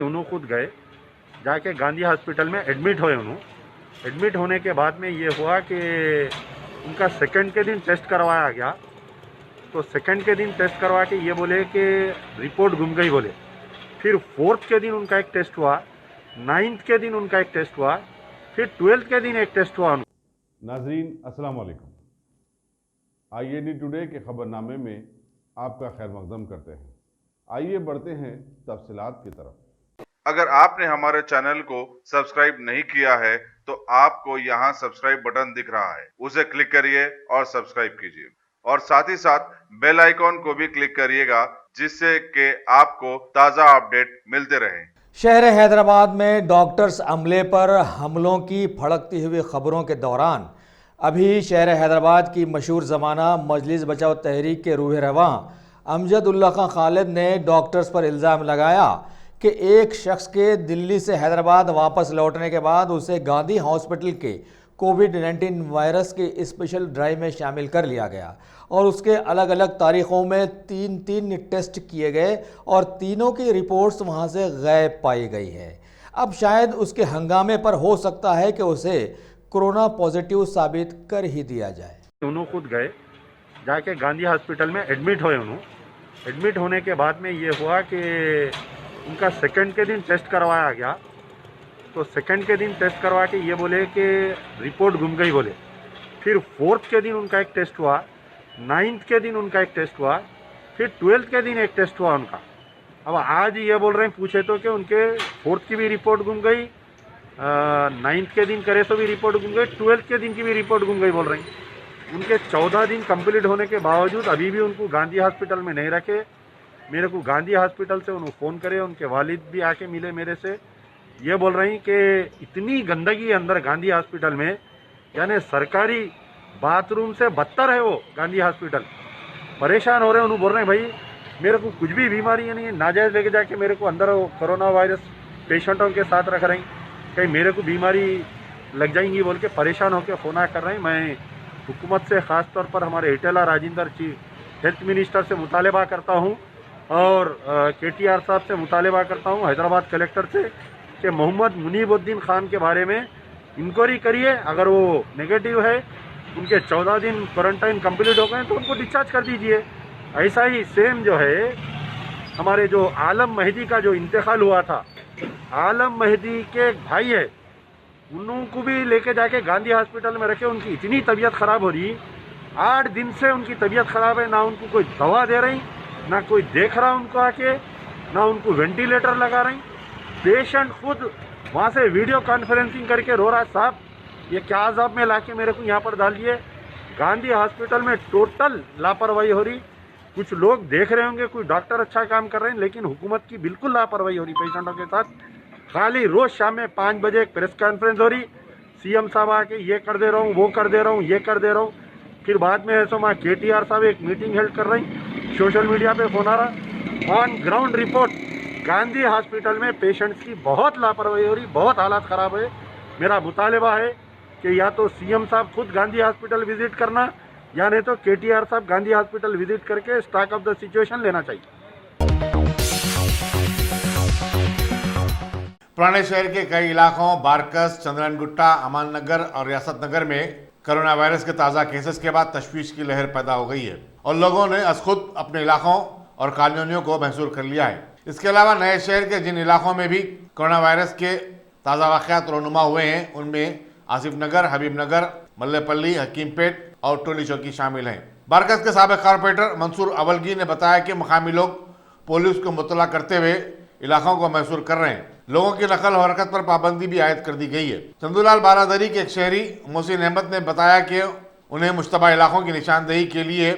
उन्होंने खुद गए जाके गांधी हॉस्पिटल में एडमिट हुए। उन्होंने एडमिट होने के बाद में ये हुआ कि उनका सेकंड के दिन टेस्ट करवाया गया। तो सेकंड के दिन टेस्ट करवा के ये बोले कि रिपोर्ट गुम गई बोले। फिर फोर्थ के दिन उनका एक टेस्ट हुआ, नाइन्थ के दिन उनका एक टेस्ट हुआ, फिर 12th के दिन एक टेस्ट हुआ। नाजरीन अस्सलाम वालेकुम। IAD टुडे के खबरनामे में आपका खैर मकदम करते हैं। आइए बढ़ते हैं तफसीलात की तरफ। अगर आपने हमारे चैनल को सब्सक्राइब नहीं किया है तो आपको यहाँ सब्सक्राइब बटन दिख रहा है, उसे क्लिक करिए और सब्सक्राइब कीजिए और साथ ही साथ बेल आइकॉन को भी क्लिक करिएगा जिससे कि आपको ताज़ा अपडेट मिलते रहें। शहर हैदराबाद में डॉक्टर्स अमले पर हमलों की भड़कती हुई खबरों के दौरान अभी शहर हैदराबाद की मशहूर ज़माना मजलिस बचाओ तहरीक के रूह रवां अमजद उल्ला खां खालिद ने डॉक्टर्स पर इल्ज़ाम लगाया कि एक शख्स के दिल्ली से हैदराबाद वापस लौटने के बाद उसे गांधी हॉस्पिटल के कोविड-19 वायरस के स्पेशल ड्राइव में शामिल कर लिया गया और उसके अलग अलग तारीख़ों में तीन टेस्ट किए गए और तीनों की रिपोर्ट्स वहां से गायब पाई गई है। अब शायद उसके हंगामे पर हो सकता है कि उसे कोरोना पॉजिटिव साबित कर ही दिया जाए। उन्होंने खुद गए जाके गांधी हॉस्पिटल में एडमिट हुए। उन्होंने एडमिट होने के बाद में ये हुआ कि उनका सेकंड के दिन टेस्ट करवाया गया। तो सेकंड के दिन टेस्ट करवा के ये बोले कि रिपोर्ट गुम गई बोले। फिर फोर्थ के दिन उनका एक टेस्ट हुआ, नाइन्थ के दिन उनका एक टेस्ट हुआ, फिर 12th के दिन एक टेस्ट हुआ उनका। अब आज ये बोल रहे हैं, पूछे तो कि उनके फोर्थ की भी रिपोर्ट गुम गई, नाइन्थ के दिन करे तो भी रिपोर्ट गुम गई, 12th के दिन की भी रिपोर्ट गुम गई बोल रहे हैं। उनके 14 दिन कंप्लीट होने के बावजूद अभी भी उनको गांधी हॉस्पिटल में नहीं रखे। मेरे को गांधी हॉस्पिटल से उन्होंने फ़ोन करे, उनके वालिद भी आके मिले मेरे से। ये बोल रही कि इतनी गंदगी अंदर गांधी हॉस्पिटल में, यानी सरकारी बाथरूम से बदतर है वो गांधी हॉस्पिटल। परेशान हो रहे हैं। उन्होंने बोल रहे हैं भाई मेरे को कुछ भी बीमारी नहीं है, नाजायज़ लेके जाके मेरे को अंदर कोरोना वायरस पेशेंटों के साथ रख रहे हैं, कहीं मेरे को बीमारी लग जाएंगी बोल के परेशान होकर फ़ोन कर रहे हैं। मैं हुकूमत से ख़ास तौर पर हमारे Etela Rajendra chief health minister से मुतालबा करता हूँ और KTR साहब से मुतालबा करता हूँ, हैदराबाद कलेक्टर से, कि मोहम्मद मुनीबुद्दीन खान के बारे में इंक्वायरी करिए। अगर वो नेगेटिव है, उनके 14 दिन क्वारंटाइन कंप्लीट हो गए तो उनको डिस्चार्ज कर दीजिए। ऐसा ही सेम जो है हमारे जो आलम मेहदी का जो इंतकाल हुआ था, आलम मेहदी के एक भाई है, उनको भी लेके जाके गांधी हॉस्पिटल में रखे। उनकी इतनी तबीयत ख़राब हो रही, 8 दिन से उनकी तबीयत ख़राब है, ना उनको कोई दवा दे रही, ना कोई देख रहा उनको आके, ना उनको वेंटिलेटर लगा रही। पेशेंट खुद वहाँ से वीडियो कॉन्फ्रेंसिंग करके रो रहा है, साहब ये क्या अज़ाब में लाके मेरे को यहाँ पर डाल दिए। गांधी हॉस्पिटल में टोटल लापरवाही हो रही। कुछ लोग देख रहे होंगे, कोई डॉक्टर अच्छा काम कर रहे हैं, लेकिन हुकूमत की बिल्कुल लापरवाही हो रही पेशेंटों के साथ। खाली रोज़ शाम में 5 बजे एक प्रेस कॉन्फ्रेंस हो रही, CM साहब आके ये कर दे रहा हूँ, वो कर दे रहा हूँ, ये कर दे रहा हूँ। फिर बाद में ऐसा वहाँ KTR साहब एक मीटिंग हेल्ड कर रही, सोशल मीडिया पे फोन आ रहा, on ground report Gandhi hospital में पेशेंट्स की बहुत लापरवाही हो रही, बहुत हालत ख़राब है। मेरा मुतालबा है कि या तो CM साहब खुद गांधी हॉस्पिटल विजिट करना, या नहीं तो KTR साहब गांधी हॉस्पिटल विजिट करके स्टॉक ऑफ द सिचुएशन लेना चाहिए। पुराने शहर के कई इलाकों बारकस, चंद्रन गुट्टा, अमान नगर और रियासत नगर में कोरोना वायरस के ताज़ा केसेस के बाद तशवीश की लहर पैदा हो गई है और लोगों ने खुद अपने इलाकों और कॉलोनियों को महसूस कर लिया है। इसके अलावा नए शहर के जिन इलाकों में भी कोरोना वायरस के ताज़ा वाक़यात रोनुमा हुए हैं उनमें आसिफ नगर, हबीब नगर, मल्लेपल्ली, हकीमपेट और टोली चौकी शामिल हैं। बारकस के साबिक़ कॉरपोरेटर मंसूर अवलगी ने बताया कि मकामी लोग पुलिस को मुतला करते हुए इलाकों को महसूर कर रहे हैं। लोगों की नकल और हरकत पर पाबंदी भी आयद कर दी गई है। चंदूलाल बारादरी के एक शहरी मोहसिन अहमद ने बताया कि उन्हें मुश्तबा इलाकों की निशानदेही के लिए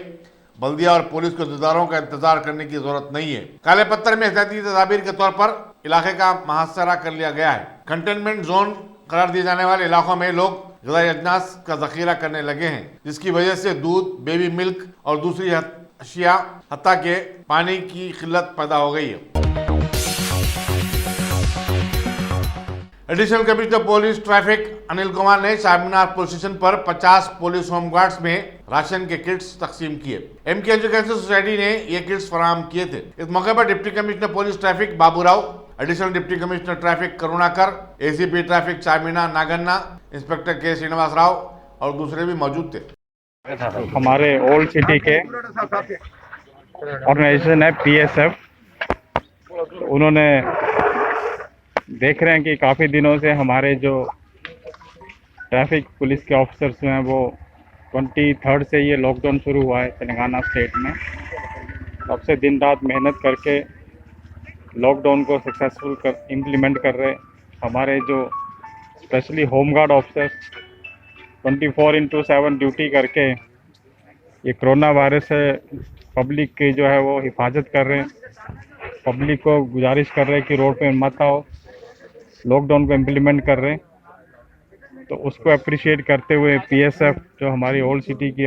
बल्दिया और पुलिस के इंतजारों का इंतजार करने की जरूरत नहीं है। काले पत्थर में एहतियाती तदाबीर के तौर पर इलाके का मुहासरा कर लिया गया है। कंटेनमेंट जोन करार दिए जाने वाले इलाकों में लोग ग़िज़ाई अजनास का जखीरा करने लगे हैं, जिसकी वजह से दूध, बेबी मिल्क और दूसरी अशिया हत्ता के पानी की किल्लत पैदा हो गई है। Additional commissioner police traffic Anil Kumar ने शाहमीनार पुलिस स्टेशन पर 50 पुलिस होमगार्ड्स में राशन के किट्स तकसीम किए। MK एजुकेशन सोसाइटी ने ये किट्स फराहम किए थे। इस मौके पर deputy commissioner police traffic Baburao, additional deputy commissioner traffic Karunakar, ACP traffic Chamina Naganna, inspector K Srinivas Rao और दूसरे भी मौजूद थे। हमारे ओल्ड सिटी के ऑर्गेनाइजेशन है PSF, उन्होंने देख रहे हैं कि काफ़ी दिनों से हमारे जो ट्रैफिक पुलिस के ऑफिसर्स हैं वो 23 से ये लॉकडाउन शुरू हुआ है तेलंगाना स्टेट में। तब से दिन रात मेहनत करके लॉकडाउन को सक्सेसफुल इम्प्लीमेंट कर रहे हमारे जो स्पेशली होमगार्ड ऑफिसर्स 24/7 ड्यूटी करके ये कोरोना वायरस से पब्लिक की जो है वो हिफाजत कर रहे हैं। पब्लिक को गुजारिश कर रहे हैं कि रोड पे मत आओ, लॉकडाउन को इम्प्लीमेंट कर रहे हैं। तो उसको अप्रिशिएट करते हुए PSF जो हमारी ओल्ड सिटी की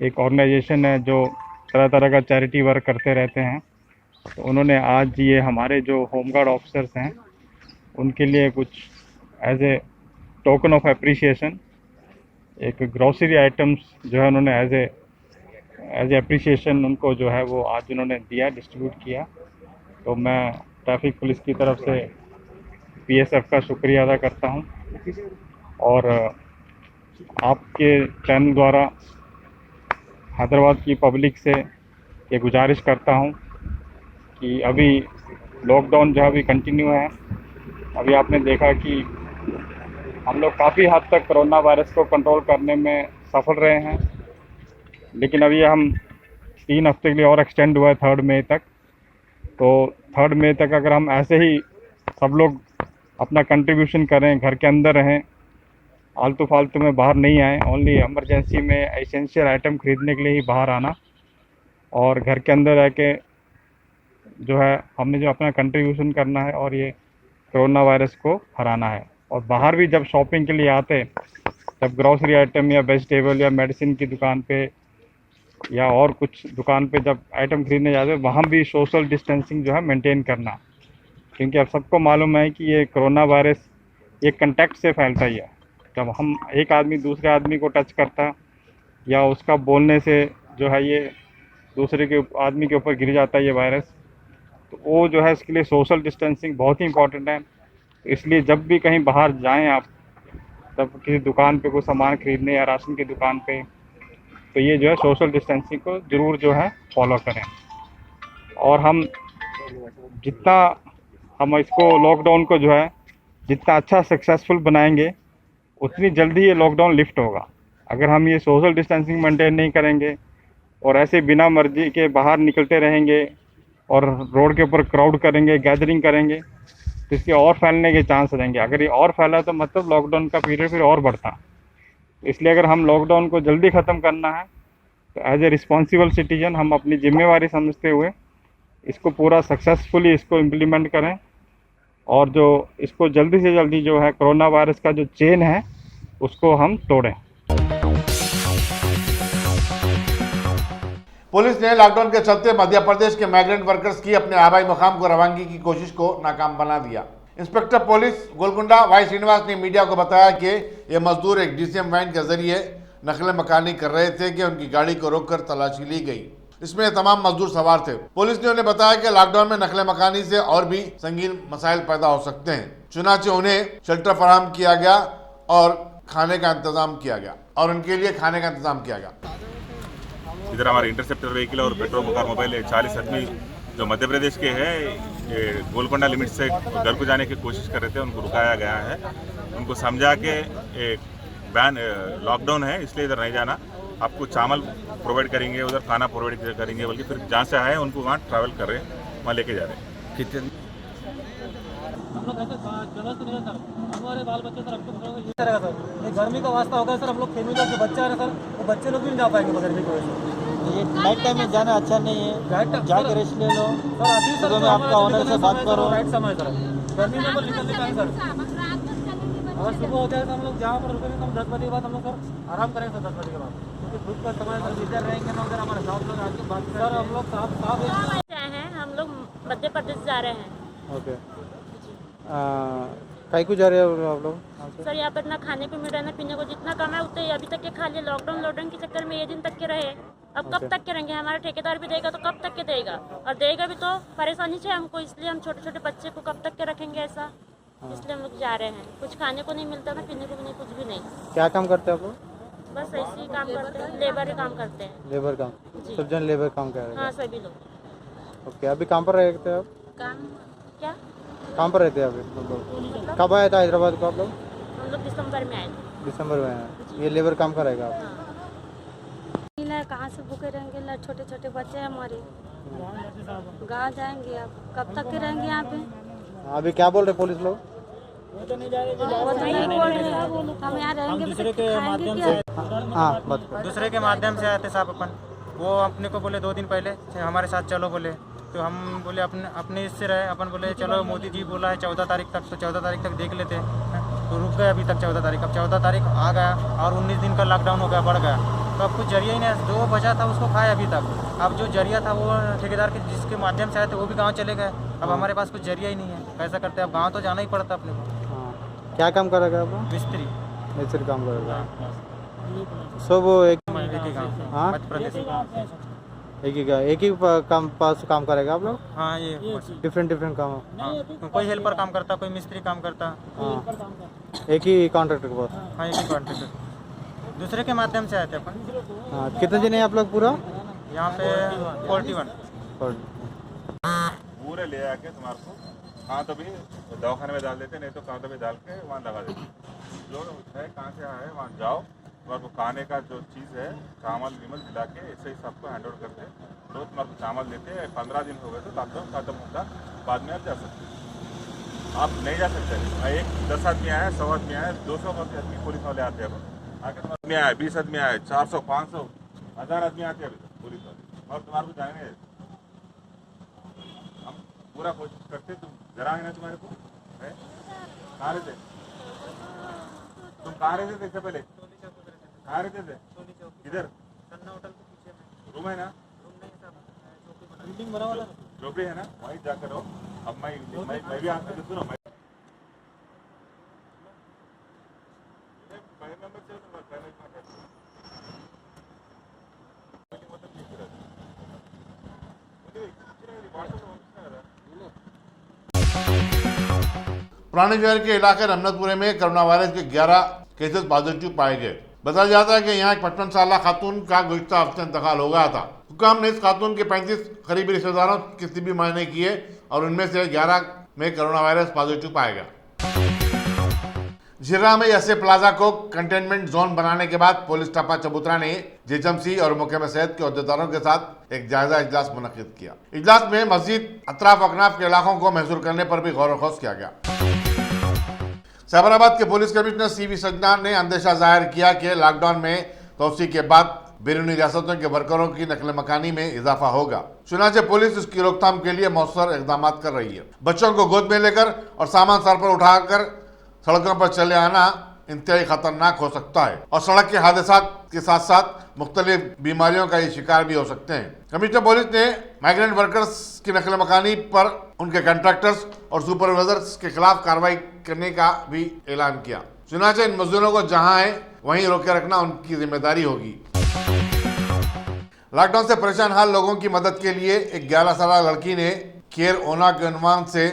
एक ऑर्गेनाइजेशन है जो तरह तरह का चैरिटी वर्क करते रहते हैं, तो उन्होंने आज ये हमारे जो होमगार्ड ऑफिसर्स हैं उनके लिए कुछ as a token of appreciation एक ग्रोसरी आइटम्स जो है उन्होंने एज ए अप्रिशिएशन उनको जो है वो आज उन्होंने दिया, डिस्ट्रीब्यूट किया। तो मैं ट्रैफिक पुलिस की तरफ से PSF का शुक्रिया अदा करता हूं और आपके चैनल द्वारा हैदराबाद की पब्लिक से ये गुजारिश करता हूं कि अभी लॉकडाउन जो अभी कंटिन्यू है। अभी आपने देखा कि हम लोग काफ़ी हद तक कोरोना वायरस को कंट्रोल करने में सफल रहे हैं, लेकिन अभी हम 3 हफ्ते के लिए और एक्सटेंड हुआ है 3 मई तक। तो 3 मई तक अगर हम ऐसे ही सब लोग अपना कंट्रीब्यूशन करें, घर के अंदर रहें, आलतू फालतू में बाहर नहीं आए, ओनली इमरजेंसी में एसेंशियल आइटम खरीदने के लिए ही बाहर आना और घर के अंदर रह के जो है हमने जो अपना कंट्रीब्यूशन करना है और ये कोरोना वायरस को हराना है। और बाहर भी जब शॉपिंग के लिए आते, जब ग्रॉसरी आइटम या वेजिटेबल या मेडिसिन की दुकान पे या और कुछ दुकान पे जब आइटम खरीदने जाते, वहाँ भी सोशल डिस्टेंसिंग जो है मेंटेन करना, क्योंकि अब सबको मालूम है कि ये कोरोना वायरस ये कंटैक्ट से फैलता ही है। जब हम एक आदमी दूसरे आदमी को टच करता या उसका बोलने से जो है ये दूसरे के आदमी के ऊपर गिर जाता है ये वायरस, तो वो जो है इसके लिए सोशल डिस्टेंसिंग बहुत ही इंपॉर्टेंट है। तो इसलिए जब भी कहीं बाहर जाएं आप, तब किसी दुकान पे कोई सामान खरीदने या राशन की दुकान पे, तो ये जो है सोशल डिस्टेंसिंग को ज़रूर जो है फॉलो करें। और हम जितना हम इसको लॉकडाउन को जो है जितना अच्छा सक्सेसफुल बनाएंगे, उतनी जल्दी ये लॉकडाउन लिफ्ट होगा। अगर हम ये सोशल डिस्टेंसिंग मेंटेन नहीं करेंगे और ऐसे बिना मर्जी के बाहर निकलते रहेंगे और रोड के ऊपर क्राउड करेंगे, गैदरिंग करेंगे, तो इसके और फैलने के चांस रहेंगे। अगर ये और फैला तो मतलब लॉकडाउन का पीरियड फिर और बढ़ता। इसलिए अगर हम लॉकडाउन को जल्दी ख़त्म करना है तो एज ए रिस्पॉन्सिबल सिटीजन हम अपनी जिम्मेवारी समझते हुए इसको पूरा सक्सेसफुली इसको इम्प्लीमेंट करें और जो इसको जल्दी से जल्दी जो है कोरोना वायरस का जो चेन है उसको हम तोड़ें। पुलिस ने लॉकडाउन के चलते मध्य प्रदेश के माइग्रेंट वर्कर्स की अपने आबाई मकाम को रवानगी की कोशिश को नाकाम बना दिया। Inspector police Golkonda Y Srinivas ने मीडिया को बताया कि ये मजदूर एक DCM वैन के जरिए नकल मकानी कर रहे थे कि उनकी गाड़ी को रोककर तलाशी ली गई। इसमें तमाम मजदूर सवार थे। पुलिस ने उन्हें बताया कि लॉकडाउन में नकल मकानी से और भी संगीन मसाइल पैदा हो सकते हैं। चुनाचे उन्हें शेल्टर फराहम किया गया और खाने का इंतजाम किया गया और उनके लिए खाने का इंतजाम किया गया। इधर हमारे इंटरसेप्टर व्हीकल और पेट्रोल कार मोबाइल 40 आदमी जो मध्य प्रदेश के हैं गोलकोंडा लिमिट से घर को जाने की कोशिश कर रहे थे, उनको रुकाया गया है। उनको समझा के बैन लॉकडाउन है इसलिए इधर नहीं जाना, आपको चावल प्रोवाइड करेंगे, उधर खाना प्रोवाइड करेंगे, बल्कि फिर जहाँ से आए उनको वहाँ ट्रैवल कर रहे हैं, वहाँ लेके जा रहे हैं। कितने हम लोग ऐसे जगह से नहीं है सर, हमारे बाल बच्चे सर हमको ये करेगा सर, गर्मी का वास्ता होगा सर। हम लोग फैमिली के बच्चे आ रहे सर, वो बच्चे लोग भी नहीं जा पाएंगे गर्मी की वजह से। ये नाइट टाइम में जाना अच्छा नहीं है, जाके रेस्ट ले लो सर। अभी सर में आपका ऑनर से बात करो, राइट समय सर, गर्मी में निकल नहीं पाएंगे सर। अगर सुबह हो जाए तो हम लोग जहाँ पर रुकेंगे तो हम 10 बजे के बाद हम लोग सर आराम करेंगे सर। 10 बजे के बाद क्योंकि धूप का समय सर इधर रहेंगे ना, उधर हमारे साथ लोग आके बात करें सर। हम लोग साफ हैं, हम लोग मध्य प्रदेश जा रहे हैं। ओके, कहीं को जा रहे हो आप लोग? सर यहाँ पर ना खाने को मिल रहा है ना पीने को, जितना कम है उतना ही अभी तक के खा लिया। लॉकडाउन के चक्कर में ये दिन तक के रहे, अब कब तक के रहेंगे? हमारा ठेकेदार भी देगा तो कब तक के देगा, और देगा भी तो परेशानी से हमको, इसलिए हम छोटे छोटे बच्चे को कब तक के रखेंगे ऐसा, इसलिए हम लोग जा रहे हैं। कुछ खाने को नहीं मिलता ना, पीने को भी नहीं, कुछ भी नहीं। क्या काम करते हैं आप लोग? बस ऐसे ही काम करते हैं, लेबर ही काम करते हैं। लेबर काम? जी। सब जन लेबर काम कर रहे हाँ, सभी लोग। हैं। ओके, अभी कहाँ पर रहते हैं आप? काम क्या? कहाँ पर रहते हैं अभी मतलब? कब आया था हैदराबाद को आप लोग? हम लोग दिसंबर में आए थे। दिसंबर में आया। ये लेबर काम करेगा आप? हाँ। कहाँ से भूखे रहेंगे? छोटे छोटे बच्चे हैं हमारे, गाँव जाएंगे। अब कब तक के रहेंगे यहाँ पे? अभी क्या बोल रहे पुलिस लोग? वो तो नहीं बोल रहे, हम यहाँ रहेंगे, दूसरे के माध्यम क्या? से हाँ बात करो। दूसरे के माध्यम से आए थे साहब अपन। वो अपने को बोले 2 दिन पहले हमारे साथ चलो बोले, तो हम बोले अपने इससे रहे। अपन बोले चलो मोदी जी बोला है 14 तारीख तक, तो 14 तारीख तक देख लेते हैं। तो रुक गए अभी तक 14 तारीख। अब 14 तारीख आ गया और 19 दिन का लॉकडाउन हो गया, बढ़ गया। तो अब कुछ जरिया ही नहीं, जो बचा था उसको खाए अभी तक। अब जो जरिया था वो ठेकेदार के जिसके माध्यम से आए थे वो भी गाँव चले गए। अब हमारे पास कुछ जरिया ही नहीं है, कैसा करते? अब गाँव तो जाना ही पड़ता अपने को। हाँ, क्या काम करेगा आप? मिस्त्री। मिस्त्री काम करेगा। सब एक ही गाँव, हाँ? मध्य प्रदेश। एक ही काम पास काम करेगा आप लोग? हाँ, ये डिफरेंट काम? हाँ, कोई हेल्पर काम करता, कोई मिस्त्री काम करता। हाँ, एक ही कॉन्ट्रैक्टर के पास? हाँ, एक ही कॉन्ट्रैक्टर, दूसरे के माध्यम से आए थे अपन। हाँ, कितने जने हैं आप लोग पूरा यहाँ पे? 41। पूरे ले आके तुम्हारे को कहाँ तो भी दवाखाने में डाल देते, नहीं तो कहाँ तो भी डाल के वहाँ लगा देते। जो है कहाँ से आए वहाँ जाओ, तुम्हारे को खाने का जो चीज़ है चावल विमल दिला के ऐसे ही सबको हैंड ओवर करते। रोज तुम्हारे को चावल देते। 15 दिन हो गए तो लॉकडाउन खत्म होगा, बाद में आप जा सकते। आप नहीं जा सकते। एक 10 आदमी आया, 100 आदमी आया, 200 आदमी पुलिस वाले आते हैं। अब आके आदमी आए, 20 आदमी आए, 400, 500, 1000 आदमी आते हैं अभी तक पुलिस वाले, और तुम्हारे को जाने हम पूरा कोशिश करते। तुम जरा है ना तुम्हारे को कहाँ रहते? तुम कहाँ रहते थे इससे पहले? कहाँ रहते थे? इधर रूम है ना? झोपड़ी है ना, वहीं जाकर रहो। अब मैं भी आपसे सुनो, मैं पहले नंबर से पहले पुराने शहर के इलाके रमनतपुरे में कोरोना वायरस के 11 केसेस पॉजिटिव पाए गए। बताया जाता है कि यहाँ एक 55 साल खातून का गुज़िश्ता हफ्ते इंतकाल हो गया था। हुकाम ने इस खातून के 35 करीबी रिश्तेदारों की तिब्बी मायने किए और उनमें से 11 में कोरोना वायरस पॉजिटिव पाया गया। झिर्रा में एसए प्लाजा को कंटेनमेंट जोन बनाने के बाद पुलिस टापा चबूतरा ने जेएचएमसी और महकमा सेहत के अहदेदारों के साथ एक जायजा इजलास मुनक्किद किया। इजलास में मस्जिद अतराफ अकनाफ के इलाकों को महसूर करने पर भी गौर खोज किया गया। साबराबाद के पुलिस कमिश्नर सीवी सजना ने अंदेशा जाहिर किया कि लॉकडाउन में तोसी के बाद बैरूनी रियासतों के वर्करों की नकल मकानी में इजाफा होगा। चुनाचे पुलिस इसकी रोकथाम के लिए मौसर इकदाम कर रही है। बच्चों को गोद में लेकर और सामान सर पर उठाकर सड़कों पर चले आना इंतहाई खतरनाक हो सकता है और सड़क के हादसा के साथ साथ मुख्तलिफ बीमारियों का ये शिकार भी हो सकते हैं। कमिश्नर पुलिस ने माइग्रेंट वर्कर्स की नकल मकानी पर उनके कॉन्ट्रैक्टर्स और सुपरवाइजर्स के खिलाफ कार्रवाई करने का भी ऐलान किया। चुनाचे इन मजदूरों को जहां है वहीं रोके रखना उनकी जिम्मेदारी होगी। लॉकडाउन से परेशान हाल लोगों की मदद के लिए एक 11 साल लड़की ने केयर ओना के अनुमान से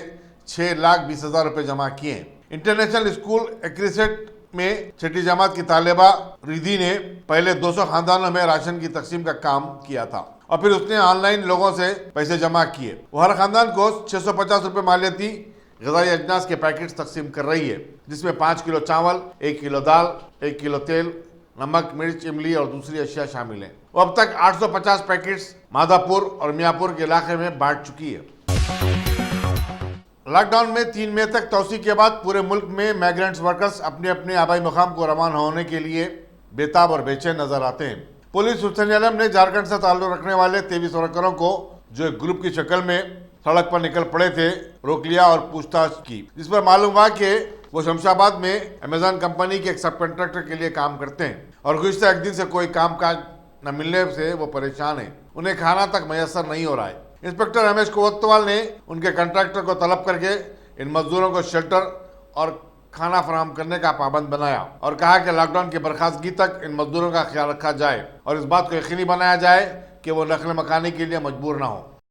6,20,000 रुपए जमा किए। इंटरनेशनल स्कूल एक्रिसेट में छठी जमात की तालिबा रिधि ने पहले 200 खानदानों में राशन की तकसीम का काम किया था और फिर उसने ऑनलाइन लोगों से पैसे जमा किए। वो हर खानदान को 650 रुपए मालियती ग़िज़ाई अजनास के पैकेट्स तकसीम कर रही है, जिसमें 5 किलो चावल, 1 किलो दाल, 1 किलो तेल, नमक, मिर्च, इमली और दूसरी अशिया शामिल है। वो अब तक 850 पैकेट्स माधापुर और मियापुर के इलाके में बांट चुकी है। लॉकडाउन में 3 मई तक तोसी के बाद पूरे मुल्क में माइग्रेंट्स वर्कर्स अपने अपने आबाई मुकाम को रवाना होने के लिए बेताब और बेचैन नजर आते हैं। पुलिस हुसैन आलम ने झारखंड से ताल्लुक रखने वाले 23 वर्करों को जो एक ग्रुप की शक्ल में सड़क पर निकल पड़े थे रोक लिया और पूछताछ की, जिस पर मालूम हुआ कि वो शमशाबाद में अमेजन कंपनी के एक सब कॉन्ट्रैक्टर के लिए काम करते हैं और गुज़िश्ता एक दिन से कोई काम काज न मिलने से वो परेशान है। उन्हें खाना तक मैसर नहीं हो रहा है। इंस्पेक्टर रमेश कोतवाल ने उनके कॉन्ट्रैक्टर को तलब करके इन मजदूरों को शेल्टर और खाना फराहम करने का पाबंद बनाया और कहा कि लॉकडाउन की बर्खास्तगी तक इन मजदूरों का ख्याल रखा जाए और इस बात को यकीनी बनाया जाए कि वो नकल मकानी के लिए मजबूर ना हो।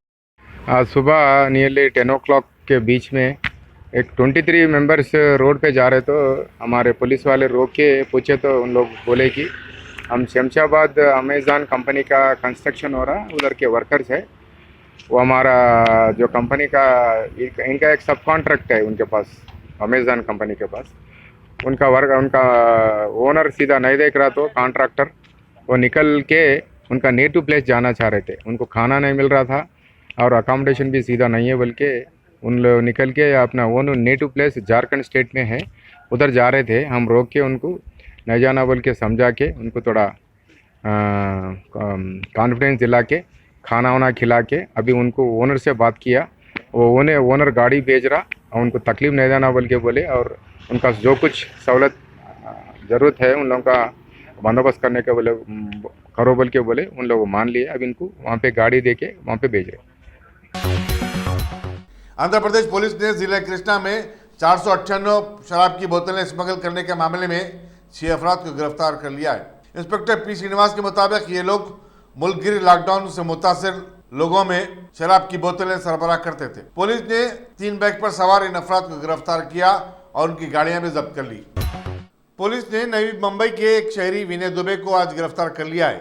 आज सुबह नियरली 10 o'clock के बीच में एक 23 मेंबर्स रोड पे जा रहे तो हमारे पुलिस वाले रोक के पूछे तो उन लोग बोले कि हम शमशाबाद अमेज़न कंपनी का कंस्ट्रक्शन हो रहा, उधर के वर्कर्स है, वो हमारा जो कंपनी का इनका एक सब कॉन्ट्रैक्ट है उनके पास, अमेज़न कंपनी के पास। उनका ओनर सीधा नहीं देख रहा तो कॉन्ट्रैक्टर वो निकल के उनका नेटिव प्लेस जाना चाह रहे थे। उनको खाना नहीं मिल रहा था और अकोमोडेशन भी सीधा नहीं है, बल्कि उन लोग निकल के अपना own native place Jharkhand state में है, उधर जा रहे थे। हम रोक के उनको नहीं जाना बोल के समझा के उनको थोड़ा कॉन्फिडेंस दिला के खाना वाना खिला के अभी उनको ओनर से बात किया। वो ओनर गाड़ी भेज रहा और उनको तकलीफ नहीं देना बोल के बोले और उनका जो कुछ सहूलत ज़रूरत है उन लोगों का बंदोबस्त करने के बोले करो बोल के बोले। उन लोग मान लिए। अब इनको वहाँ पे गाड़ी दे के वहाँ पे भेज रहे। आंध्र प्रदेश पुलिस ने जिले कृष्णा में 498 शराब की बोतलें स्मगल करने के मामले में 6 अफराद को गिरफ्तार कर लिया है। इंस्पेक्टर पी श्रीनिवास के मुताबिक ये लोग मुल्कगिर लॉकडाउन से मुतासिर लोगों में शराब की बोतलें सरबराह करते थे। पुलिस ने 3 बाइक पर सवार इन अफराद को गिरफ्तार किया और उनकी गाड़ियां भी जब्त कर ली। पुलिस ने नवी मुंबई के एक शहरी विनय दुबे को आज गिरफ्तार कर लिया है,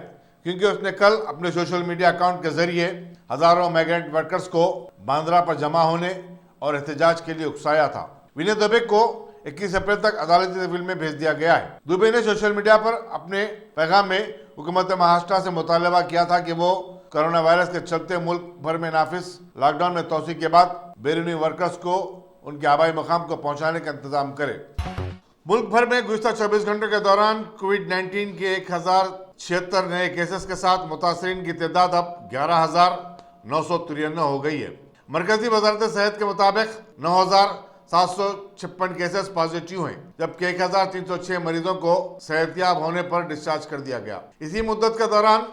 क्योंकि उसने कल अपने सोशल मीडिया अकाउंट के जरिए हजारों माइग्रेंट वर्कर्स को बांद्रा पर जमा होने और एहतजाज के लिए उकसाया था। विनय दुबे को 21 अप्रैल तक अदालती तहवील में भेज दिया गया है। दुबे ने सोशल मीडिया पर अपने पैगाम में हुकूमत महाराष्ट्र से मुतालबा किया था कि वो कोरोना वायरस के चलते मुल्क भर में नाफिज लॉकडाउन में तोसी के बाद बैरूनी वर्कर्स को उनके आबाई मकाम को पहुंचाने का इंतजाम करे। मुल्क भर में गुज़िश्ता 24 घंटों के दौरान कोविड-19 के 1076 नए केसेस के साथ मुतासरीन की तादाद अब 11,993 हो गई है। मरकजी वजारत सेहत के मुताबिक 9,756 केसेस पॉजिटिव हैं, जबकि 1,306 मरीजों को सेहतियाब होने पर डिस्चार्ज कर दिया गया। इसी मुद्दत के दौरान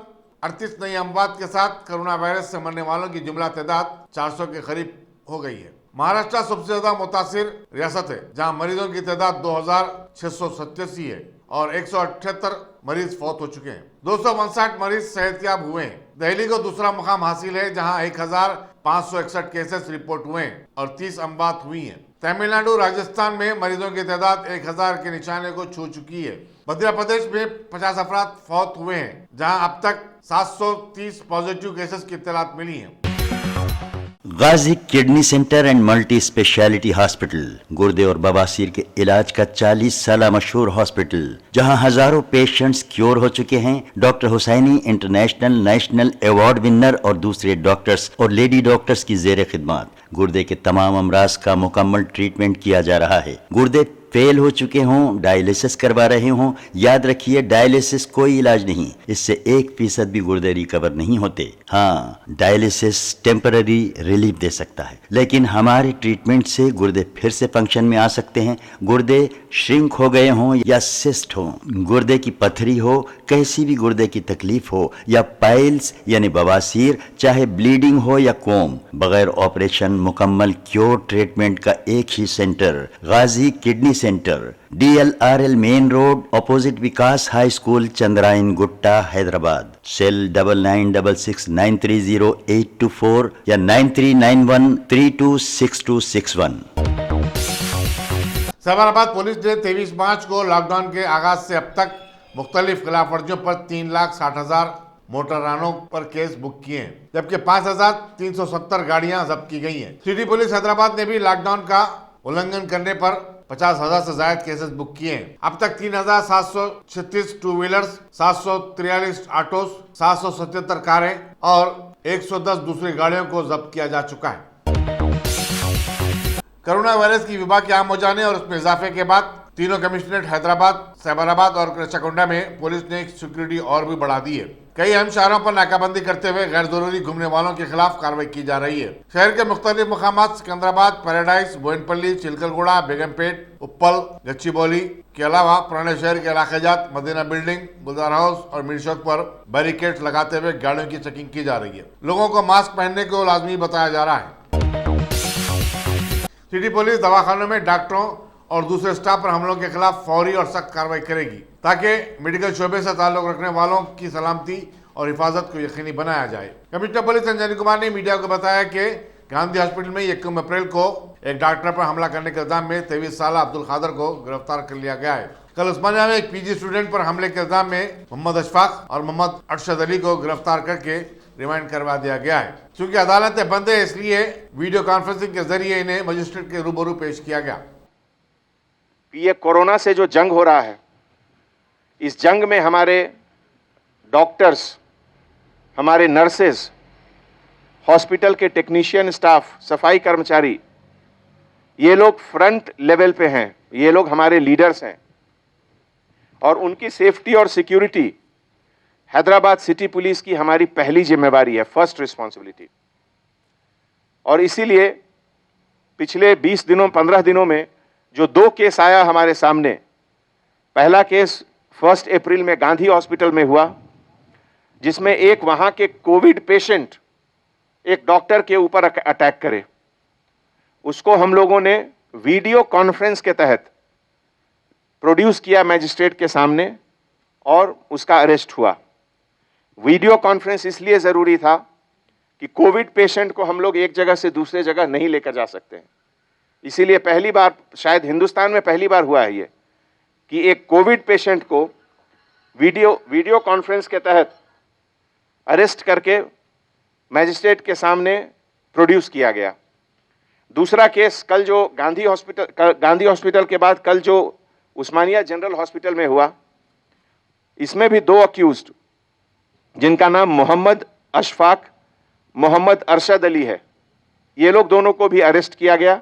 38 नई अमवात के साथ कोरोना वायरस से मरने वालों की जुमला तादाद 400 के करीब हो गई है। महाराष्ट्र सबसे ज्यादा मुतासिर रियासत है, जहां मरीजों की तादाद 2,687 है और 178 मरीज फौत हो चुके हैं। 259 मरीज सेहतियाब हुए हैं। दिल्ली को दूसरा मुकाम हासिल है, जहां 1,561 केसेस रिपोर्ट हुए हैं और 30 अमवात हुई हैं। तमिलनाडु, राजस्थान में मरीजों की तादाद 1,000 के निशाने को छू चुकी है। मध्य प्रदेश में 50 अफराद फौत हुए हैं, जहां अब तक 730 पॉजिटिव केसेस की इत्तलात मिली है। Ghazi kidney centre and multi speciality hospital, गुर्दे और बवासीर के इलाज का 40 साल मशहूर हॉस्पिटल, जहां हजारों पेशेंट्स क्योर हो चुके हैं। Doctor Hussaini international national award winner और दूसरे डॉक्टर्स और लेडी डॉक्टर्स की जेर खिदमत गुर्दे के तमाम अमराज का मुकम्मल ट्रीटमेंट किया जा रहा है। गुर्दे फेल हो चुके हों, डायलिसिस करवा रहे हों, याद रखिए डायलिसिस कोई इलाज नहीं, इससे 1% भी गुर्दे रिकवर नहीं होते। हाँ, डायलिसिस टेम्पररी रिलीफ दे सकता है, लेकिन हमारे ट्रीटमेंट से गुर्दे फिर से फंक्शन में आ सकते हैं। गुर्दे श्रिंक हो गए हों या सिस्ट हो, गुर्दे की पथरी हो, कैसी भी गुर्दे की तकलीफ हो या पाइल्स यानी बवासीर, चाहे ब्लीडिंग हो या कोम, बगैर ऑपरेशन मुकम्मल क्योर ट्रीटमेंट का एक ही सेंटर, Ghazi kidney centre, DLRL main road, opposite Vikas high school, Chandrayan Gutta, Hyderabad. Cell 9966930824 या 9391326261। सैफराबाद पुलिस ने 23 मार्च को लॉकडाउन के आगाज से अब तक मुख्तलिफ खिलाफ वर्जियों पर 3,60,000 मोटर वाहनों पर केस बुक किए हैं, जबकि 5,370 गाड़ियां जब्त की गई हैं। सिटी पुलिस हैदराबाद ने भी लॉकडाउन का उल्लंघन करने पर 50,000 से ज्यादा केसेस बुक किए हैं। अब तक 3,736 टू व्हीलर्स, 743 ऑटोस, 777 कारें और 110 दूसरी गाड़ियों को जब्त किया जा चुका है। कोरोना वायरस की वबा के आम हो जाने और उसमें इजाफे के बाद तीनों कमिश्नरेट हैदराबाद, सैफराबाद और कृष्णाकुंडा में पुलिस ने सिक्योरिटी और भी बढ़ा दी है। कई अहम शहरों पर नाकाबंदी करते हुए गैर जरूरी घूमने वालों के खिलाफ कार्रवाई की जा रही है। शहर के मुख्तलिफ मकामात सिकंदराबाद, पैराडाइज, बोयनपल्ली, चिलकलगुड़ा, बेगमपेट, उप्पल, गच्चीबौली के अलावा पुराने शहर के इलाकेजात, मदीना बिल्डिंग, गुलजार हाउस और मीर चौक पर बैरिकेड्स लगाते हुए गाड़ियों की चेकिंग की जा रही है। लोगों को मास्क पहनने को लाजमी बताया जा रहा है। सिटी पुलिस दवाखानों में डॉक्टरों और दूसरे स्टाफ पर हमलों के खिलाफ फौरी और सख्त कार्रवाई करेगी ताकि मेडिकल शोबे से ताल्लुक रखने वालों की सलामती और हिफाजत को यकीनी बनाया जाए। कमिश्नर पुलिस संजय कुमार ने मीडिया को बताया कि गांधी हॉस्पिटल में 21 अप्रैल को एक डॉक्टर पर हमला करने के इल्जाम में 23 साल अब्दुल खादर को गिरफ्तार कर लिया गया है। कल उस्मानिया में एक पीजी स्टूडेंट पर हमले के इल्जाम में मोहम्मद अशफाक और मोहम्मद अरशद अली को गिरफ्तार करके रिमांड करवा दिया गया है। चूंकि अदालतें बंद है इसलिए वीडियो कॉन्फ्रेंसिंग के जरिए इन्हें मजिस्ट्रेट के रूबरू पेश किया गया। ये कोरोना से जो जंग हो रहा है, इस जंग में हमारे डॉक्टर्स, हमारे नर्सेज, हॉस्पिटल के टेक्नीशियन स्टाफ, सफाई कर्मचारी, ये लोग फ्रंट लेवल पे हैं, ये लोग हमारे लीडर्स हैं और उनकी सेफ्टी और सिक्योरिटी हैदराबाद सिटी पुलिस की हमारी पहली जिम्मेवारी है, फर्स्ट रिस्पॉन्सिबिलिटी। और इसीलिए पिछले 20 दिनों 15 दिनों में जो 2 केस आया हमारे सामने, पहला केस 1 अप्रैल में गांधी हॉस्पिटल में हुआ, जिसमें एक वहां के कोविड पेशेंट एक डॉक्टर के ऊपर अटैक करे। उसको हम लोगों ने वीडियो कॉन्फ्रेंस के तहत प्रोड्यूस किया मैजिस्ट्रेट के सामने और उसका अरेस्ट हुआ। वीडियो कॉन्फ्रेंस इसलिए ज़रूरी था कि कोविड पेशेंट को हम लोग एक जगह से दूसरे जगह नहीं लेकर जा सकते हैं। इसीलिए पहली बार, शायद हिंदुस्तान में पहली बार हुआ है ये, कि एक कोविड पेशेंट को वीडियो कॉन्फ्रेंस के तहत अरेस्ट करके मैजिस्ट्रेट के सामने प्रोड्यूस किया गया। दूसरा केस कल जो गांधी हॉस्पिटल के बाद कल जो उस्मानिया जनरल हॉस्पिटल में हुआ, इसमें भी 2 अक्यूज्ड जिनका नाम मोहम्मद अशफाक, मोहम्मद अरशद अली है, ये लोग दोनों को भी अरेस्ट किया गया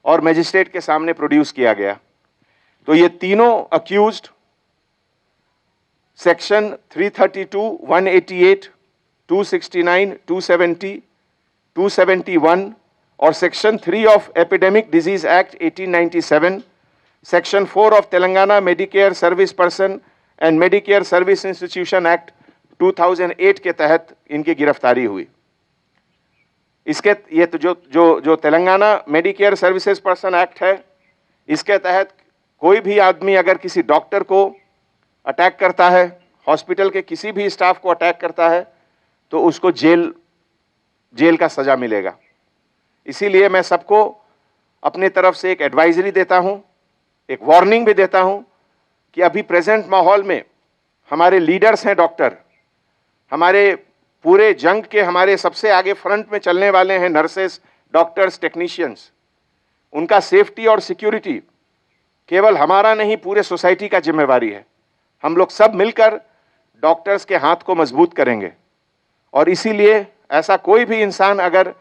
और मैजिस्ट्रेट के सामने प्रोड्यूस किया गया। तो ये तीनों अक्यूज्ड सेक्शन 332, 188, 269, 270, 271 और section 3 of epidemic disease act 1897, section 4 of Telangana Medicare service person and Medicare service institution act 2008 के तहत इनकी गिरफ्तारी हुई। इसके ये तो जो Telangana Medicare services person act है, इसके तहत कोई भी आदमी अगर किसी डॉक्टर को अटैक करता है, हॉस्पिटल के किसी भी स्टाफ को अटैक करता है, तो उसको जेल का सजा मिलेगा। इसीलिए मैं सबको अपनी तरफ से एक एडवाइजरी देता हूं, एक वार्निंग भी देता हूं कि अभी प्रेजेंट माहौल में हमारे लीडर्स हैं डॉक्टर, हमारे पूरे जंग के हमारे सबसे आगे फ्रंट में चलने वाले हैं नर्सेस, डॉक्टर्स, टेक्नीशियंस। उनका सेफ्टी और सिक्योरिटी केवल हमारा नहीं, पूरे सोसाइटी का जिम्मेवारी है। हम लोग सब मिलकर डॉक्टर्स के हाथ को मजबूत करेंगे और इसीलिए ऐसा कोई भी इंसान अगर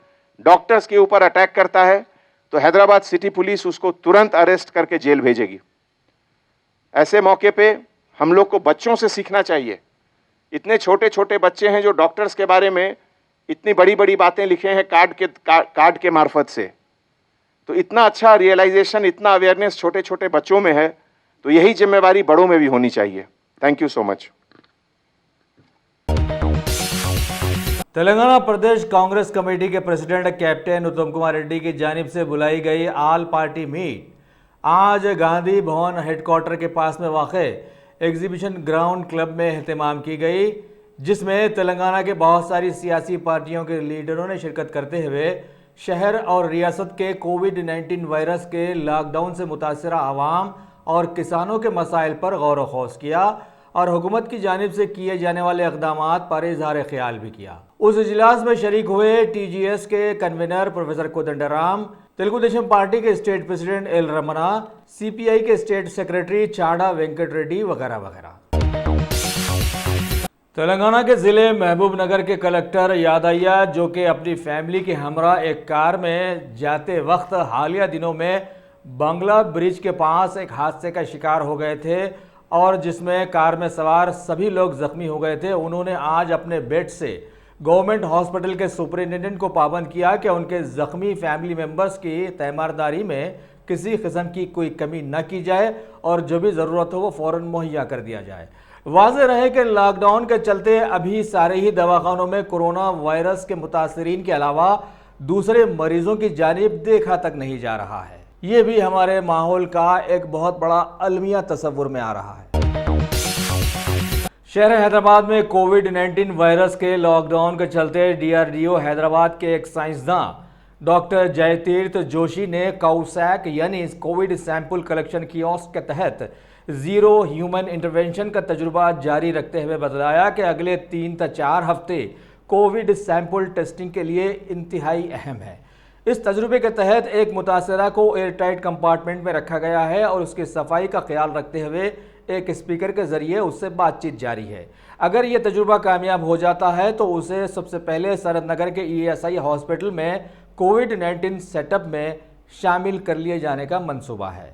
डॉक्टर्स के ऊपर अटैक करता है तो हैदराबाद सिटी पुलिस उसको तुरंत अरेस्ट करके जेल भेजेगी। ऐसे मौके पे हम लोग को बच्चों से सीखना चाहिए। इतने छोटे छोटे बच्चे हैं जो डॉक्टर्स के बारे में इतनी बड़ी बड़ी बातें लिखे हैं कार्ड के मार्फत से। तो इतना अच्छा रियलाइजेशन, इतना अवेयरनेस छोटे छोटे बच्चों में है, तो यही जिम्मेवारी बड़ों में भी होनी चाहिए। Thank you so much. Telangana Pradesh Congress committee के प्रेसिडेंट कैप्टन उत्तम कुमार रेड्डी की जानिब से बुलाई गई ऑल पार्टी मीट आज गांधी भवन हेडक्वार्टर के पास में वाक़े एग्जीबिशन ग्राउंड क्लब में एहतमाम की गई, जिसमें तेलंगाना के बहुत सारी सियासी पार्टियों के लीडरों ने शिरकत करते हुए शहर और रियासत के कोविड-19 वायरस के लॉकडाउन से मुतासरा आवाम और किसानों के मसाइल पर गौर व खौस किया और हुकूमत की जानिब से किए जाने वाले इक़दामात पर इज़हार ख्याल भी किया। उस इजलास में शरीक हुए TGS के convener professor Kodandaram, Telugu Desam party के state president L Ramana, CPI के स्टेट सेक्रेटरी चाड़ा वेंकट रेड्डी वगैरह वगैरह। तेलंगाना के ज़िले महबूब नगर के कलेक्टर यादయ్య, जो कि अपनी फैमिली के हमरा एक कार में जाते वक्त हालिया दिनों में बंगला ब्रिज के पास एक हादसे का शिकार हो गए थे और जिसमें कार में सवार सभी लोग जख्मी हो गए थे, उन्होंने आज अपने बेड से गवर्नमेंट हॉस्पिटल के सुपरिटेंडेंट को पाबंद किया कि उनके ज़ख्मी फैमिली मेंबर्स की तैमारदारी में किसी किस्म की कोई कमी न की जाए और जो भी ज़रूरत हो वो फ़ौरन मुहैया कर दिया जाए। वाज़ेह रहे कि लॉकडाउन के चलते अभी सारे ही दवाखानों में कोरोना वायरस के मुतासरीन के अलावा दूसरे मरीजों की जानिब देखा तक नहीं जा रहा है। ये भी हमारे माहौल का एक बहुत बड़ा अलमिया तस्वुर में आ रहा है। शहर हैदराबाद में कोविड-19 वायरस के लॉकडाउन के चलते DRDO हैदराबाद के एक साइंसदान डॉक्टर जयतीर्थ जोशी ने काउसैक यानी कोविड सैंपल कलेक्शन कियोस्क के तहत जीरो ह्यूमन इंटरवेंशन का तजुर्बा जारी रखते हुए बताया कि अगले 3 से 4 हफ्ते कोविड सैंपल टेस्टिंग के लिए इंतहाई अहम है। इस तजुर्बे के तहत एक मुतासरा को एयरटाइट कंपार्टमेंट में रखा गया है और उसकी सफाई का ख्याल रखते हुए एक स्पीकर के जरिए उससे बातचीत जारी है। अगर ये तजुर्बा कामयाब हो जाता है तो उसे सबसे पहले सरद नगर के ESI हॉस्पिटल में कोविड-19 सेटअप में शामिल कर लिए जाने का मंसूबा है।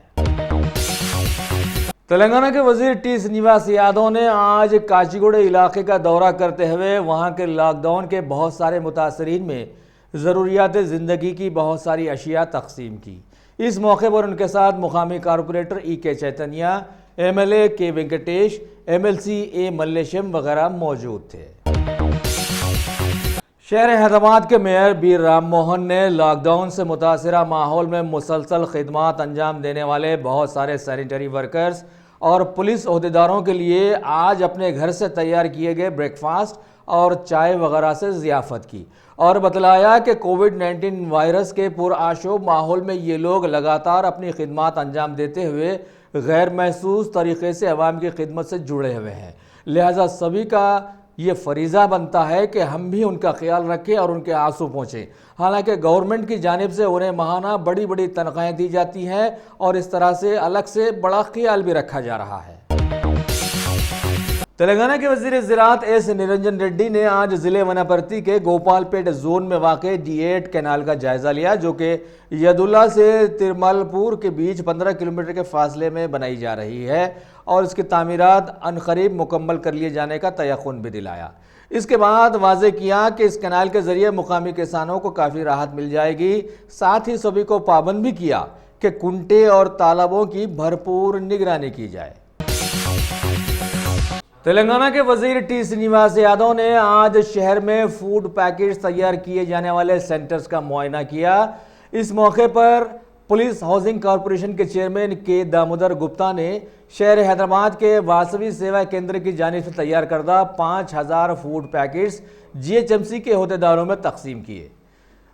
तेलंगाना के वजीर टी श्रीनिवास यादव ने आज काचीगुड़ा इलाके का दौरा करते हुए वहां के लॉकडाउन के बहुत सारे मुतासरीन में ज़रूरियात ज़िंदगी की बहुत सारी अशिया तकसीम की। इस मौके पर उनके साथ मुकामी कारपोरेटर EK चैतन्या, MLA के वेंकटेश, MLC A मल्लेशम वगैरह मौजूद थे। शहर हैदराबाद के मेयर बी राम मोहन ने लॉकडाउन से मुतासरा माहौल में मुसलसल खिदमात अंजाम देने वाले बहुत सारे सैनिटरी वर्कर्स और पुलिस ओहदेदारों के लिए आज अपने घर से तैयार किए गए ब्रेकफास्ट और चाय वगैरह से ज़ियाफ़त की और बतलाया कि कोविड-19 वायरस के पुरआशोब माहौल में ये लोग लगातार अपनी खिदमात अंजाम देते हुए गैर महसूस तरीक़े से अवाम की खिदमत से जुड़े हुए हैं। लिहाजा सभी का ये फरीज़ा बनता है कि हम भी उनका ख्याल रखें और उनके आंसू पहुँचें। हालांकि गवर्नमेंट की जानिब से उन्हें माहाना बड़ी बड़ी तनख्वाहें दी जाती हैं और इस तरह से अलग से बड़ा ख्याल भी रखा जा रहा है। तेलंगाना के वज़ीर ज़राअत S निरंजन रेड्डी ने आज ज़िले वनापर्ती के गोपालपेट जोन में वाक़े D8 कैनाल का जायज़ा लिया, जो कि यदुल्ला से तिरमलपुर के बीच 15 किलोमीटर के फासले में बनाई जा रही है और इसकी तामीरात अनकरीब मुकम्मल कर लिए जाने का तयक़ुन भी दिलाया। इसके बाद वाज़े किया कि इस कैनाल के ज़रिए मुकामी किसानों को काफ़ी राहत मिल जाएगी। साथ ही सभी को पाबंद भी किया कि कुंटे और तालाबों की भरपूर निगरानी की जाए। तेलंगाना के वजीर टी श्रीनिवास यादव ने आज शहर में फूड पैकेज तैयार किए जाने वाले सेंटर्स का मुआयना किया। इस मौके पर पुलिस हाउसिंग कॉरपोरेशन के चेयरमैन के दामोदर गुप्ता ने शहर हैदराबाद के वासवी सेवा केंद्र की जानिब से तैयार करदा 5000 फूड पैकेट्स GHMC के अहदेदारों में तकसीम किए।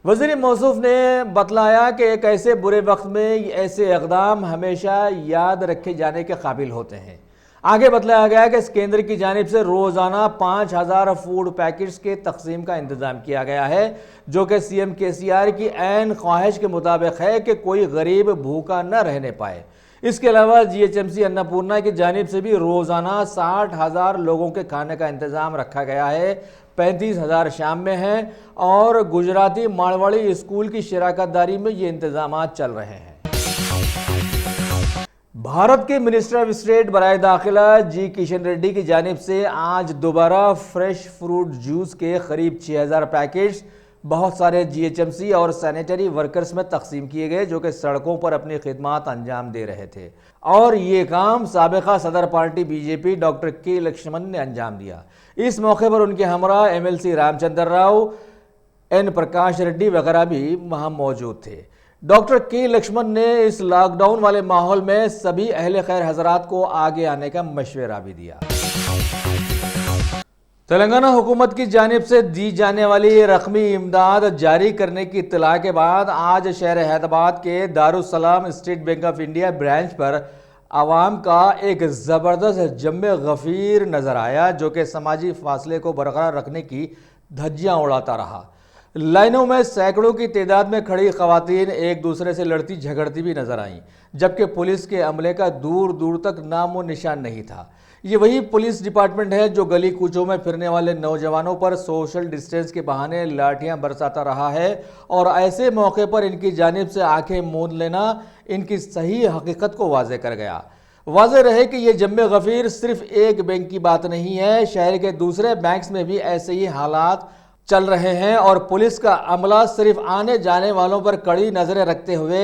वज़ीर मौसूफ ने बतलाया कि एक ऐसे बुरे वक्त में ऐसे इक़दाम हमेशा याद रखे जाने के काबिल होते हैं। आगे बतलाया गया कि इस केंद्र की जानिब से रोज़ाना 5000 फूड पैकेट्स के तकसीम का इंतज़ाम किया गया है, जो कि CM KCR की ऐन ख्वाहिश के मुताबिक है कि कोई गरीब भूखा न रहने पाए। इसके अलावा GHMC अन्नपूर्णा की जानिब से भी रोज़ाना 60,000 लोगों के खाने का इंतज़ाम रखा गया है। 35,000 शाम में हैं और गुजराती मारवाड़ी स्कूल की शराकतदारी में ये इंतज़ाम चल रहे हैं। भारत के मिनिस्टर ऑफ स्टेट बराए दाखिला G किशन रेड्डी की जानिब से आज दोबारा फ्रेश फ्रूट जूस के करीब 6000 पैकेट्स बहुत सारे GHMC और सैनिटरी वर्कर्स में तकसीम किए गए, जो कि सड़कों पर अपनी खिदमात अंजाम दे रहे थे। और ये काम साबिका सदर party BJP doctor K Laxman ने अंजाम दिया। इस मौके पर उनके हमरा MLC रामचंद्र राव, N प्रकाश रेड्डी वगैरह भी वहाँ मौजूद थे। डॉक्टर K लक्ष्मण ने इस लॉकडाउन वाले माहौल में सभी अहले खैर हजरात को आगे आने का मशवरा भी दिया। तेलंगाना हुकूमत की जानिब से दी जाने वाली रकमी इमदाद जारी करने की इत्तला के बाद आज शहर हैदराबाद के Darussalam state bank of India branch पर आवाम का एक ज़बरदस्त जम्मे गफ़ीर नज़र आया, जो कि समाजी फासले को बरकरार रखने की धज्जियाँ उड़ाता रहा। लाइनों में सैकड़ों की तादाद में खड़ी खवातीन एक दूसरे से लड़ती झगड़ती भी नजर आईं, जबकि पुलिस के अमले का दूर दूर तक नामो निशान नहीं था। ये वही पुलिस डिपार्टमेंट है जो गली कूचों में फिरने वाले नौजवानों पर सोशल डिस्टेंस के बहाने लाठियां बरसाता रहा है और ऐसे मौके पर इनकी जानिब से आंखें मूंद लेना इनकी सही हकीकत को वाज़े कर गया। वाज़े रहे कि ये जम्मे गफ़ीर सिर्फ एक बैंक की बात नहीं है, शहर के दूसरे बैंक्स में भी ऐसे ही हालात चल रहे हैं और पुलिस का अमला सिर्फ आने जाने वालों पर कड़ी नज़रें रखते हुए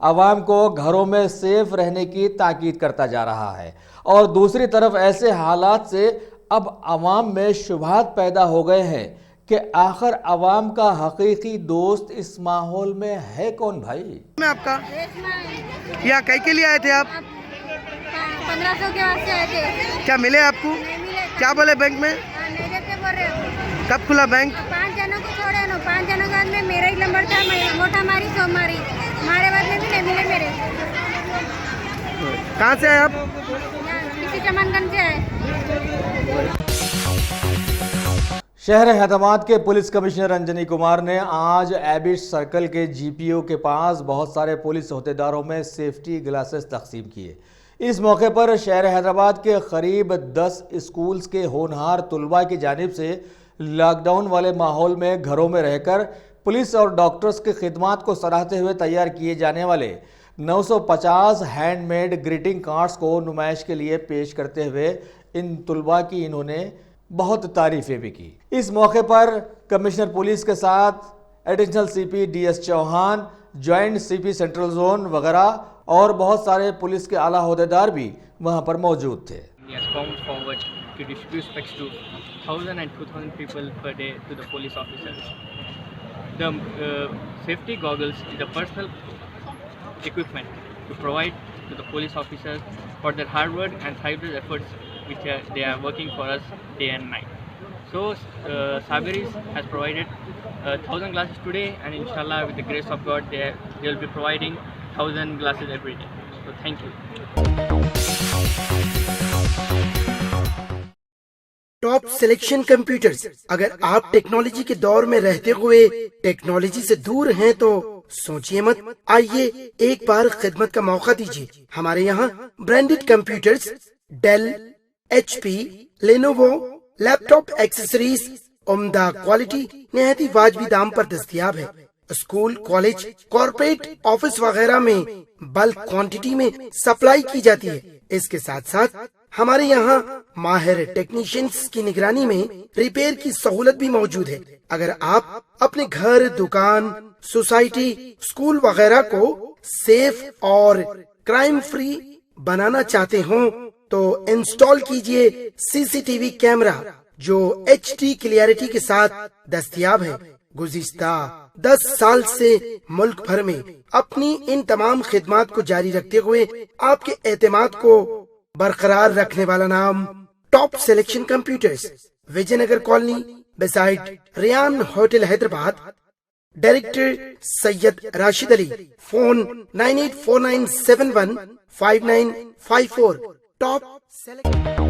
आवाम को घरों में सेफ रहने की ताकीद करता जा रहा है। और दूसरी तरफ ऐसे हालात से अब आवाम में शुबहात पैदा हो गए हैं कि आखिर आवाम का हकीकी दोस्त इस माहौल में है कौन भाई? मैं आपका यहाँ कई के लिए आए थे आप? 1500 के वास्ते आए थे। क्या मिले आपको? क्या बोले बैंक में? नहीं देते बोल रहे। कब खुला बैंक? 5 जनों को छोड़े ना, 5 जनों के बाद में मेरा ही नंबर था, मैं मोटा मारी सो मारी, हमारे बाद में भी नहीं मिले मेरे। कहाँ से आए आप? किसी चमनगंज से आए। शहर हैदराबाद के पुलिस कमिश्नर अंजनी कुमार ने आज एबिट सर्कल के जीपीओ के पास बहुत सारे पुलिस अहदेदारों में सेफ्टी ग्लासेस तकसीम किए। इस मौके पर शहर हैदराबाद के करीब 10 स्कूल्स के होनहार तुलबा की जानिब से लॉकडाउन वाले माहौल में घरों में रहकर पुलिस और डॉक्टर्स की खिदमात को सराहते हुए तैयार किए जाने वाले 950 हैंडमेड ग्रीटिंग कार्ड्स को नुमाइश के लिए पेश करते हुए इन तुलबा की इन्होंने बहुत तारीफें भी की। इस मौके पर कमिश्नर पुलिस के साथ additional CP DS Chauhan, joint CP central zone वगैरह और बहुत सारे पुलिस के आला अहदेदार भी वहां पर मौजूद थे। To distribute specs to 1,000 and 2,000 people per day to the police officers. The safety goggles is the personal equipment to provide to the police officers for their hard work and tireless efforts which they are working for us day and night. So Saberis has provided 1,000 glasses today, and inshallah with the grace of God they will be providing 1,000 glasses every day. So thank you. Top selection computers. अगर आप technology के दौर में रहते हुए technology से दूर हैं तो सोचिए मत, आइए एक बार खिदमत का मौका दीजिए। हमारे यहाँ branded computers Dell, HP, Lenovo, laptop accessories उम्दा क्वालिटी निहायत ही वाजबी दाम पर दस्तयाब है। स्कूल, कॉलेज, कॉर्पोरेट, ऑफिस वगैरह में बल्क क्वांटिटी में सप्लाई की जाती है। इसके साथ साथ हमारे यहाँ माहिर टेक्नीशियंस की निगरानी में रिपेयर की सहूलत भी मौजूद है। अगर आप अपने घर, दुकान, सोसाइटी, स्कूल वगैरह को सेफ और क्राइम फ्री बनाना चाहते हो तो इंस्टॉल कीजिए CCTV कैमरा जो HD क्लियरिटी के साथ दस्तयाब है। गुज़िश्ता 10 साल से मुल्क भर में अपनी इन तमाम खिदमात को जारी रखते हुए आपके एतमाद को बरकरार रखने वाला नाम top selection computers, Vijayanagar colony beside Riyan hotel Hyderabad. Director Syed Rashid Ali. Phone 9849715954। Top selection.